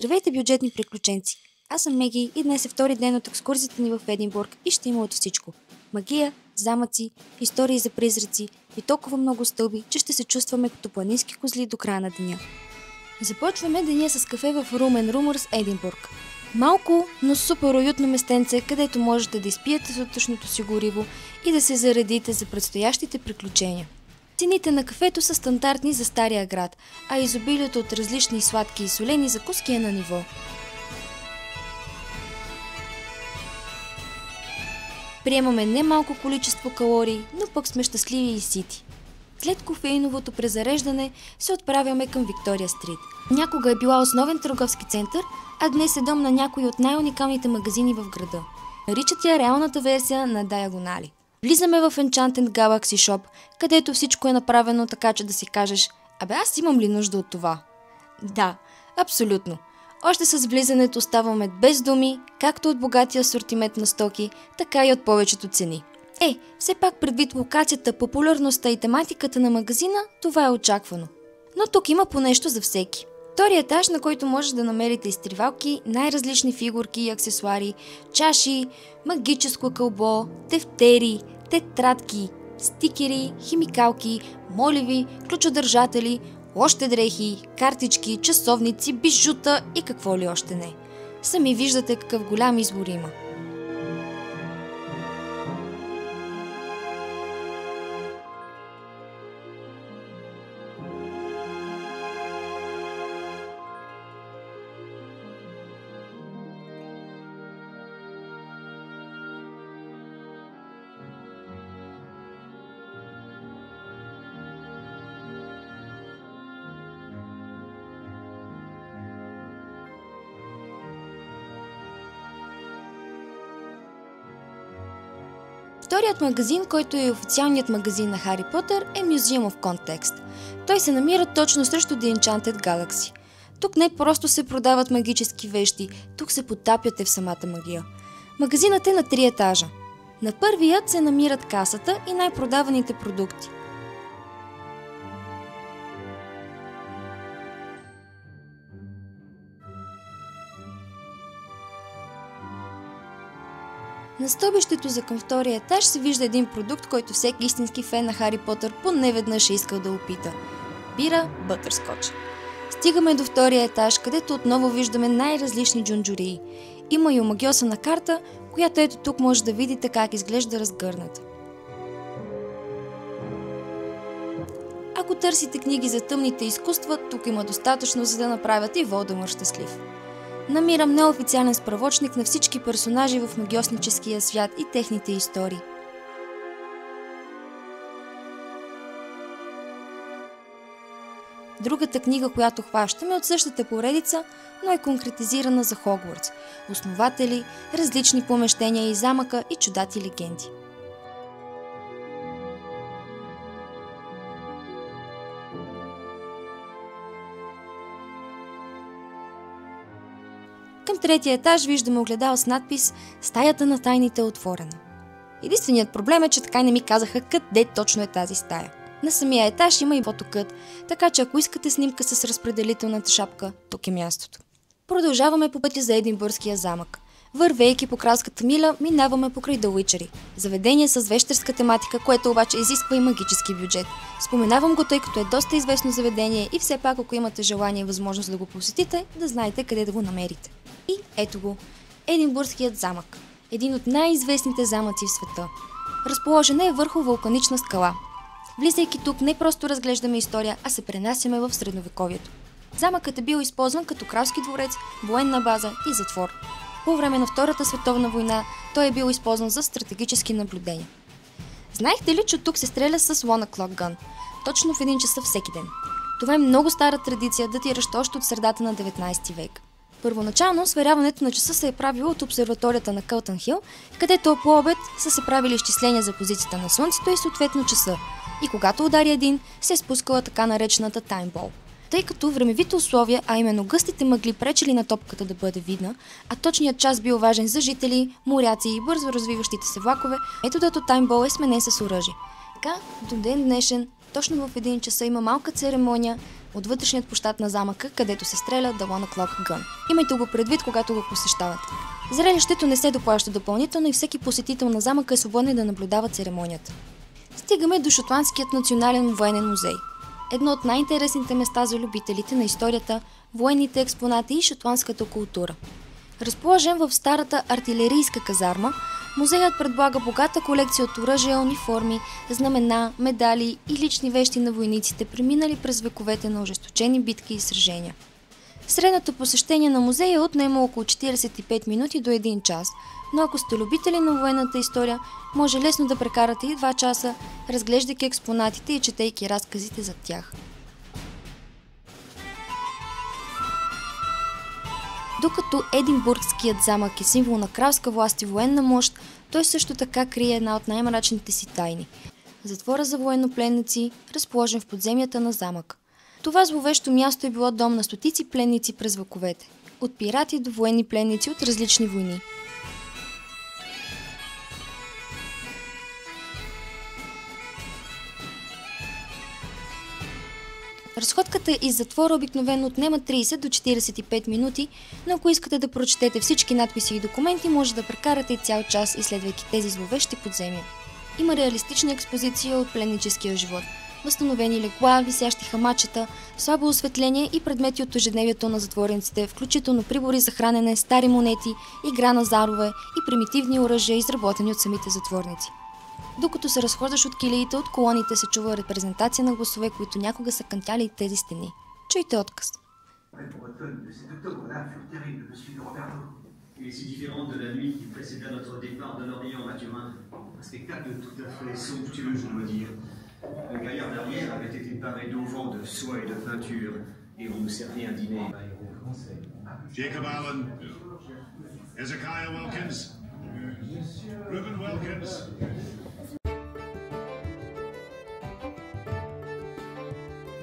Здравейте, бюджетни приключенци! Аз съм Меги и днес е втори ден от екскурзията ни в Единбург и ще има от всичко. Магия, замъци, истории за призраци и толкова много стълби, че ще се чувстваме като планински козли до края на деня. Започваме деня с кафе в Room & Rumors Единбург. Малко, но супер уютно местенце, където можете да изпиете сутрешното си гориво и да се заредите за предстоящите приключения. Цените на кафето са стандартни за Стария град, а изобилието от различни сладки и солени закуски е на ниво. Приемаме немалко количество калории, но пък сме щастливи и сити. След кофеиновото презареждане се отправяме към Виктория Стрит. Някога е била основен търговски център, а днес е дом на някои от най-уникалните магазини в града. Наричат я реалната версия на Диагонали. Влизаме в Enchanted Galaxy Shop, където всичко е направено така, че да си кажеш: абе, аз имам ли нужда от това? Да, абсолютно. Още с влизането ставаме без думи, както от богатия асортимент на стоки, така и от повечето цени. Все пак предвид локацията, популярността и тематиката на магазина, това е очаквано. Но тук има по нещо за всеки. Вторият етаж, на който може да намерите изтривалки, най-различни фигурки и аксесуари, чаши, магическо кълбо, тефтери, тетрадки, стикери, химикалки, моливи, ключодържатели, още дрехи, картички, часовници, бижута и какво ли още не. Сами виждате какъв голям избор има. Вторият магазин, който е официалният магазин на Хари Потър, е Museum of Context. Той се намира точно срещу The Enchanted Galaxy. Тук не просто се продават магически вещи, тук се потапяте в самата магия. Магазинът е на 3 етажа. На първият се намират касата и най-продаваните продукти. На стълбището за към втория етаж се вижда един продукт, който всеки истински фен на Хари Потър поне веднъж е искал да опита. Бира бътърскоч. Стигаме до втория етаж, където отново виждаме най-различни джунджурии. Има и омагьосана карта, която ето тук може да видите как изглежда разгърната. Ако търсите книги за тъмните изкуства, тук има достатъчно, за да направят и Волдемор щастлив. Намирам неофициален справочник на всички персонажи в магиосническия свят и техните истории. Другата книга, която хващаме, е от същата поредица, но е конкретизирана за Хогвартс, основатели, различни помещения и замъка и чудати легенди. Към третия етаж виждаме огледал с надпис "Стаята на тайните е отворена". Единственият проблем е, че така и не ми казаха къде точно е тази стая. На самия етаж има и фотокът, така че ако искате снимка с разпределителната шапка, тук е мястото. Продължаваме по пътя за Единбургския замък. Вървейки по кралската миля, минаваме покрай The Witchery, заведение с вещерска тематика, което обаче изисква и магически бюджет. Споменавам го, тъй като е доста известно заведение и все пак, ако имате желание и възможност да го посетите, да знаете къде да го намерите. И ето го, Единбургският замък, един от най-известните замъци в света. Разположена е върху вулканична скала. Влизайки тук, не просто разглеждаме история, а се пренасяме в средновековието. Замъкът е бил използван като кралски дворец, военна база и затвор. По време на Втората световна война той е бил използван за стратегически наблюдения. Знаехте ли, че тук се стреля с One O'Clock Gun? Точно в 1 часа всеки ден. Това е много стара традиция, датираща още от средата на 19 век. Първоначално сверяването на часа се е правило от обсерваторията на Кълтън Хил, където по обед са се правили изчисления за позицията на Слънцето и съответно часа. И когато удари един, се е спускала така наречената таймбол. Тъй като времевите условия, а именно гъстите мъгли, пречели на топката да бъде видна, а точният час бил важен за жители, моряци и бързо развиващите се влакове, методът от таймбол е сменен с оръжие. Така, до ден днешен, точно в 1 часа има малка церемония, от вътрешният площад на замъка, където се стреля Далона Клок Гън. Имайте го предвид, когато го посещавате. Зрелището не се доплаща допълнително и всеки посетител на замъка е свободен да наблюдава церемонията. Стигаме до Шотландският национален военен музей. Едно от най-интересните места за любителите на историята, военните експонати и шотландската култура. Разположен в старата артилерийска казарма, музеят предлага богата колекция от оръжия, униформи, знамена, медали и лични вещи на войниците, преминали през вековете на ожесточени битки и сражения. Средното посещение на музея отнема около 45 минути до 1 час, но ако сте любители на военната история, може лесно да прекарате и 2 часа, разглеждайки експонатите и четейки разказите за тях. Докато Единбургският замък е символ на кралска власт и военна мощ, той също така крие една от най-мрачните си тайни – затвора за военнопленници, разположен в подземията на замък. Това зловещо място е било дом на стотици пленници през вековете, от пирати до военни пленници от различни войни. Разходката из затвора обикновено отнема 30 до 45 минути, но ако искате да прочетете всички надписи и документи, може да прекарате и цял час, изследвайки тези зловещи подземия. Има реалистична експозиция от пленническия живот. Възстановени легла, висящи хамачета, слабо осветление и предмети от ежедневието на затворниците, включително прибори за хранене, стари монети, игра на зарове и примитивни оръжия, изработени от самите затворници. Докато се разхождаш от килиите, от колоните се чува репрезентация на гласове, които някога са кънтяли тези стени. Чуйте отказ. Il est si différent de la nuit qui précéda notre départ de l'Orient, Mathurin. Un spectacle tout à fait somptueux, je dois dire. Le gaillard derrière avait été paré d'auvent de soie et de peinture, et on nous servit un dîner. Jacob Allen, Ezekiah Wilkins, Reuben Wilkins.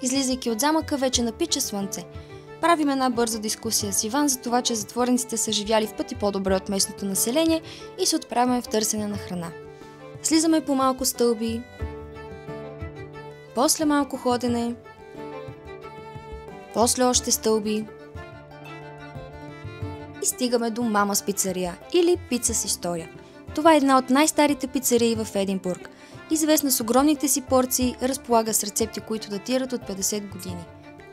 Излизайки от замъка, вече напича слънце. Правим една бърза дискусия с Иван за това, че затворниците са живяли в пъти по-добре от местното население и се отправяме в търсене на храна. Слизаме по малко стълби, после малко ходене, после още стълби и стигаме до Мамас пицария или пица с история. Това е една от най-старите пицарии в Единбург. Известна с огромните си порции, разполага с рецепти, които датират от 50 години.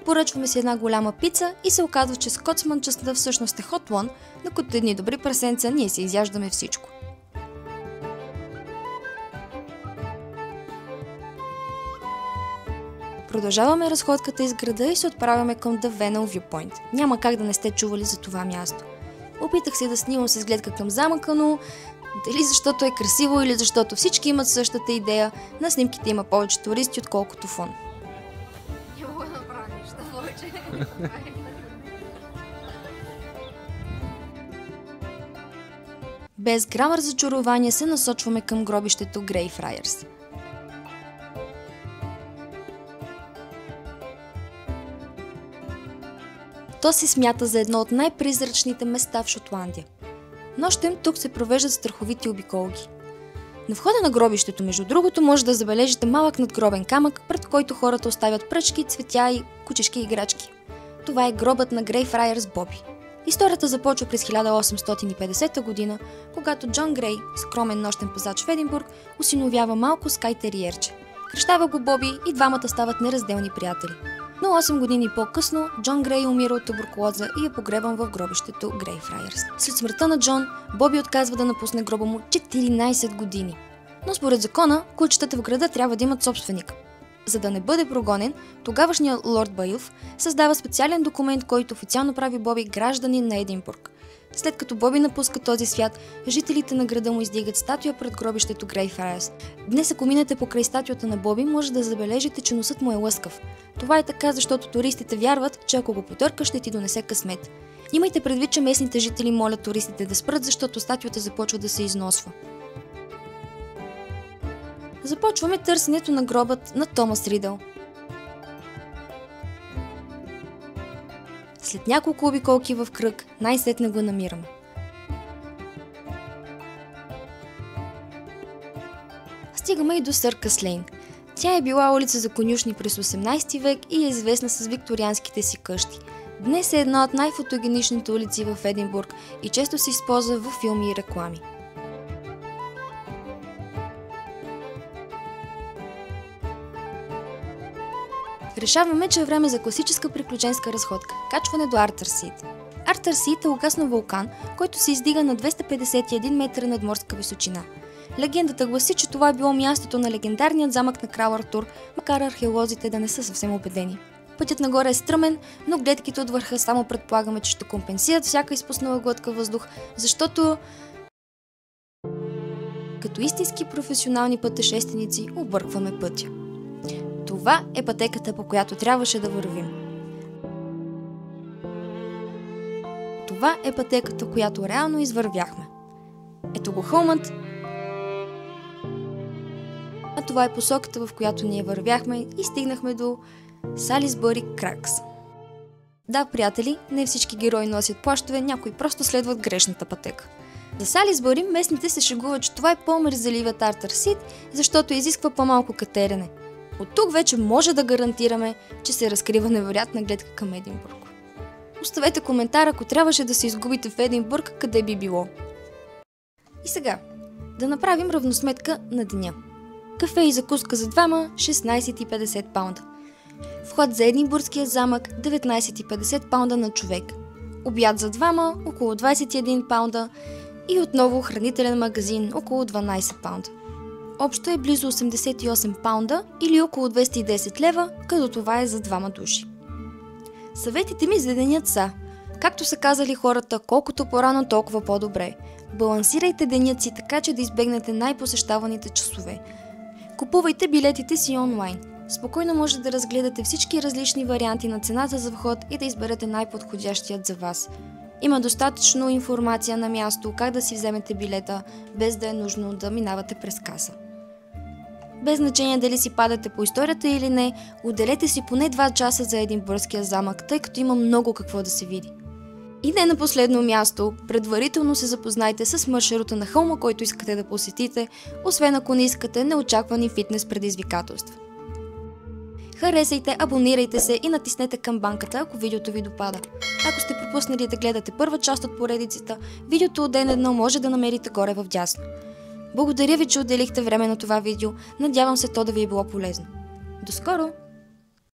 Поръчваме си една голяма пица и се оказва, че скоцманчетата всъщност е хотлон, докато едни добри прасенца ние си изяждаме всичко. Продължаваме разходката из града и се отправяме към The Venel Viewpoint. Няма как да не сте чували за това място. Опитах се да снимам с гледка към замъка, но дали защото е красиво или защото всички имат същата идея, на снимките има повече туристи, отколкото фон. Без грам разочарование се насочваме към гробището Greyfriars. То се смята за едно от най-призрачните места в Шотландия. Нощем тук се провеждат страховити обиколки. На входа на гробището, между другото, може да забележите малък надгробен камък, пред който хората оставят пръчки, цветя и кучешки играчки. Това е гробът на Greyfriars Боби. Историята започва през 1850 година, когато Джон Грей, скромен нощен пазач в Единбург, осиновява малко скайтериерче. Кръщава го Боби и двамата стават неразделни приятели. Но 8 години по-късно Джон Грей умира от туберкулоза и е погребан в гробището Greyfriars. След смъртта на Джон, Боби отказва да напусне гроба му 14 години. Но според закона, кучетата в града трябва да имат собственик. За да не бъде прогонен, тогавашният лорд Баилф създава специален документ, който официално прави Боби гражданин на Единбург. След като Боби напуска този свят, жителите на града му издигат статуя пред гробището Greyfriars. Днес, ако минете покрай статуята на Боби, може да забележите, че носът му е лъскав. Това е така, защото туристите вярват, че ако го потъркаш, ще ти донесе късмет. Имайте предвид, че местните жители молят туристите да спрат, защото статуята започва да се износва. Започваме търсенето на гробът на Томас Ридъл. След няколко обиколки в кръг, най-сетне го намираме. Стигаме и до Съркъс Лейн. Тя е била улица за конюшни през 18 век и е известна с викторианските си къщи. Днес е една от най-фотогеничните улици в Единбург и често се използва в филми и реклами. Решаваме, че е време за класическа приключенска разходка – качване до Артър Сийт. Артър Сийт е угаснал вулкан, който се издига на 251 метра надморска височина. Легендата гласи, че това е било мястото на легендарният замък на крал Артур, макар археолозите да не са съвсем убедени. Пътят нагоре е стръмен, но гледките от върха само предполагаме, че ще компенсират всяка изпуснала глътка въздух, защото като истински професионални пътешественици объркваме пътя. Това е пътеката, по която трябваше да вървим. Това е пътеката, която реално извървяхме. Ето го хълмът, а това е посоката, в която ние вървяхме и стигнахме до Салисбъри Кракс. Да, приятели, не всички герои носят плащове, някои просто следват грешната пътека. За Салисбъри местните се шегуват, че това е по-мързеливият Артър Сийт, защото изисква по-малко катерене. От тук вече може да гарантираме, че се разкрива невероятна гледка към Единбург. Оставете коментар, ако трябваше да се изгубите в Единбург, къде би било. И сега, да направим равносметка на деня. Кафе и закуска за двама – 16,50 паунда. Вход за Единбургския замък – 19,50 паунда на човек. Обяд за двама – около 21 паунда и отново хранителен магазин – около 12 паунда. Общо е близо 88 паунда или около 210 лева, като това е за двама души. Съветите ми за денят са: както са казали хората, колкото по-рано, толкова по-добре. Балансирайте денят си така, че да избегнете най-посещаваните часове. Купувайте билетите си онлайн. Спокойно може да разгледате всички различни варианти на цената за вход и да изберете най-подходящият за вас. Има достатъчно информация на място как да си вземете билета, без да е нужно да минавате през каса. Без значение дали си падате по историята или не, отделете си поне 2 часа за Единбургския замък, тъй като има много какво да се види. И не на последно място, предварително се запознайте с маршрута на хълма, който искате да посетите, освен ако не искате неочаквани фитнес предизвикателства. Харесайте, абонирайте се и натиснете камбанката, ако видеото ви допада. Ако сте пропуснали да гледате първа част от поредицата, видеото от ден 1 може да намерите горе в дясно. Благодаря ви, че отделихте време на това видео, надявам се то да ви е било полезно. До скоро!